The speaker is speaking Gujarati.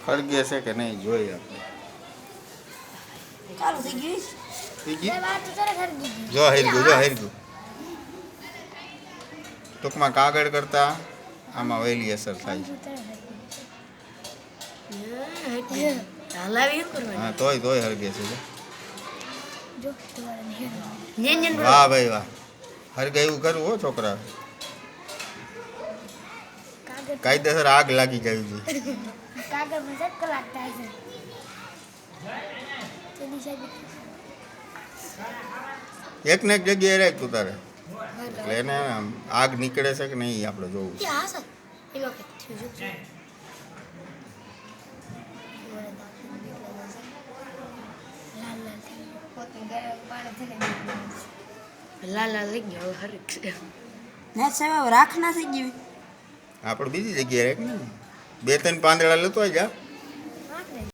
ખળગે છે કે નહીં જોઈએ આપણે. ચાલુ થઈ ગયું થઈ ગઈ? વાત તો તારે ખરી ગઈ જો હેરગું ટૂંકમાં કાગળ કરતા આમાં વહેલી અસર થાય છે. હલાવી કરવાની હા તોય હળગે છે જો. જો નેન વાહ ભાઈ વાહ. હળગે એવું કરવું હો છોકરા. કાગળ કાયદેસર આગ લાગી જવી જોઈએ. કાગળ માં સેટ કલાક થાય છે તેની સાહેબ એક ને એક જગ્યાએ રાખ તું તારે. એટલે એને આમ આગ નીકળે છે કે નહીં આપણે જોવું છે. હા સર એમાં કે થયું છે લાલ લાલ થઈ ગયો હરક ના સાહેબ રાખ ના થઈ ગઈ આપણે બીજી જગ્યાએ રાખ ને 2-3 પાંદડા લેતો જા.